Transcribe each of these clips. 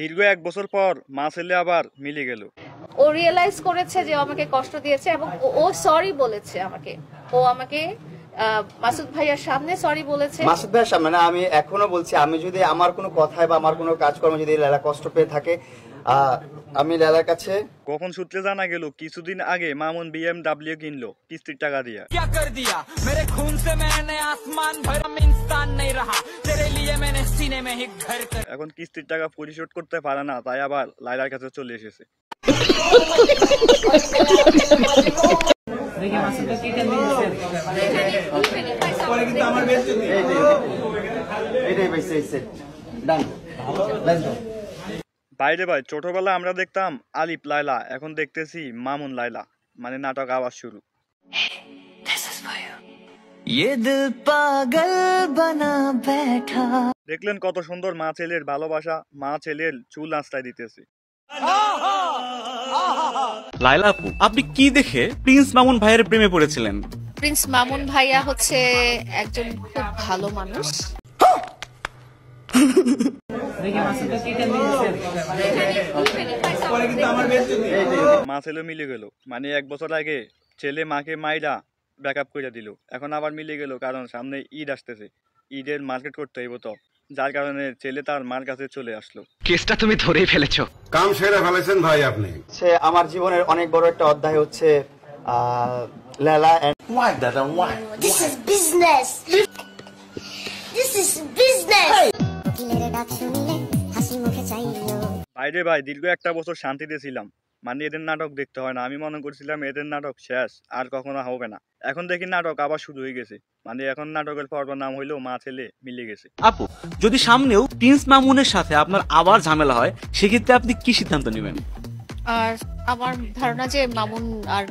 দীর্ঘ 1 বছর পর মা ছেলে আবার মিলে গেল। ও রিয়েলাইজ করেছে যে আমাকে কষ্ট দিয়েছে এবং ও সরি বলেছে আমাকে। ও আমাকে মাসুদ ভাইয়ার সামনে সরি বলেছে। মাসুদ ভাইয়ের সামনে না, আমি এখনো বলছি, আমি যদি আমার কোনো কথায় বা আমার কোনো কাজকর্ম যদি লায়লা কষ্ট পেয়ে থাকে, আমি লায়লার কাছে। গোপন সূত্রে জানা গেল কিছুদিন আগে মামুন BMW কিনলো কিস্তির টাকা দিয়ে। এখন কিস্তির টাকা পরিশোধ করতে পারে না, তাই আবার লায়লার কাছে চলে এসেছে। বাইরে ভাই, ছোটবেলায় আমরা দেখতাম আলিফ লায়লা, এখন দেখতেছি মামুন লায়লা, মানে নাটক আবার শুরু। দেখলেন কত সুন্দর মা ছেলের ভালোবাসা, মা ছেলের চুল আঁচড়ায় দিতেছে। লায়লা আপু, আপনি কি দেখে প্রিন্স মামুন ভাইয়ের প্রেমে পড়েছিলেন? প্রিন্স মামুন ভাইয়া হচ্ছে একজন খুব ভালো মানুষ। মা ছেলে মিলে গেল, মানে 1 বছর আগে ছেলে মাকে মাইরা ব্যাকআপ করে দিল, এখন আবার মিলে গেল কারণ সামনে ঈদ আসতেছে, ঈদের মার্কেট করতে হইব, তো যার কারণে ছেলে তার মার কাছে চলে আসলো। কেসটা তুমি ধরেই ফেলেছো, কাম সেরে ফেলেছেন ভাই আপনি। আমার জীবনের অনেক বড় একটা অধ্যায় হচ্ছে Laila and why dada why this is business this is business বাইরে ভাই, দীর্ঘ 1 বছর শান্তিতে ছিলাম, মানে এদের নাটক দেখতে হয় না। আমি মনে করছিলাম এদের নাটক শেষ, আর কখনো হবে না। এখন দেখি নাটক আবার শুরু হয়ে গেছে, মানে এখন নাটকের পর্ব নাম হইলো মা ছেলে মিলে গেছে। আপু, যদি সামনেও প্রিন্স মামুনের সাথে আপনার আবার ঝামেলা হয়, সেক্ষেত্রে আপনি কি সিদ্ধান্ত নেবেন? আর আমার ধারণা যে মামুন আর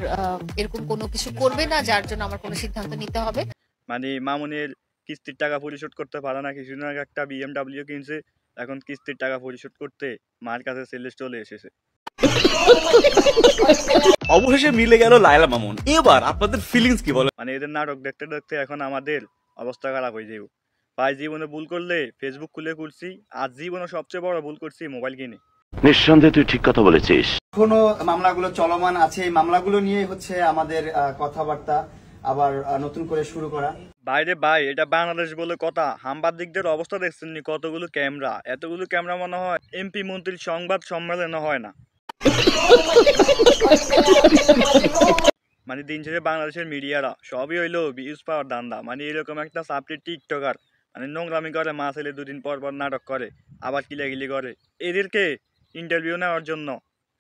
এরকম কোনো কিছু করবে না যার জন্য আমার কোনো সিদ্ধান্ত নিতে হবে। মানে মামুনের কিস্তির টাকা পরিশোধ করতে পারে না, কিছুদিন আগে একটা BMW কিনছে, এখন কিস্তির টাকা পরিশোধ করতে মার কাছে ছেলে চলে এসেছে। অবশেষে মিলে গেল লায়লা মামুন, এবার আপনাদের ফিলিংস কি বলে? মানে এদের নাটক দেখতে দেখতে এখন আমাদের অবস্থা খারাপ হয়ে যাবে ভাই। জীবনে ভুল করলে ফেসবুক খুলে করছি, আর জীবনে সবচেয়ে বড় ভুল করছি মোবাইল কিনে। নিঃসন্দেহে তুই ঠিক কথা বলেছিস। এখনো মামলাগুলো চলমান আছে, এই মামলাগুলো নিয়ে হচ্ছে আমাদের কথাবার্তা আবার নতুন করে শুরু করা। বাইরে ভাই, এটা বাংলাদেশ বলে কথা, সাংবাদিকদের অবস্থা দেখছেন নি? কতগুলো ক্যামেরা, এতগুলো ক্যামেরা মনে হয় MP মন্ত্রীর সংবাদ সম্মেলন হয় না। মানে দিন শেষে বাংলাদেশের মিডিয়ারা সবই হইলো ভিউজ পাওয়ার ধান্দা। মানে এরকম একটা সাপ্লি টিকটকার, মানে নোংরামি করে, মা ছেলে 2 দিন পর পর নাটক করে, আবার কিলাকিলি করে। এদেরকে ইন্টারভিউ নেওয়ার জন্য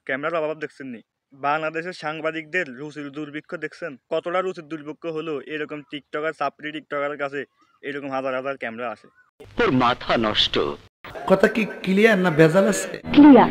ক্যামেরার অভাব দেখছেন নি? বাংলাদেশের সাংবাদিকদের রুচির দুর্ভিক্ষ দেখছেন? কতটা রুচির দুর্ভিক্ষ হলো এরকম টিকটকার, সাপ্লি টিকটকারের কাছে এরকম হাজার হাজার ক্যামেরা আসে। তোর মাথা নষ্ট। কথা কি ক্লিয়ার না ভেজাল আছে? ক্লিয়ার।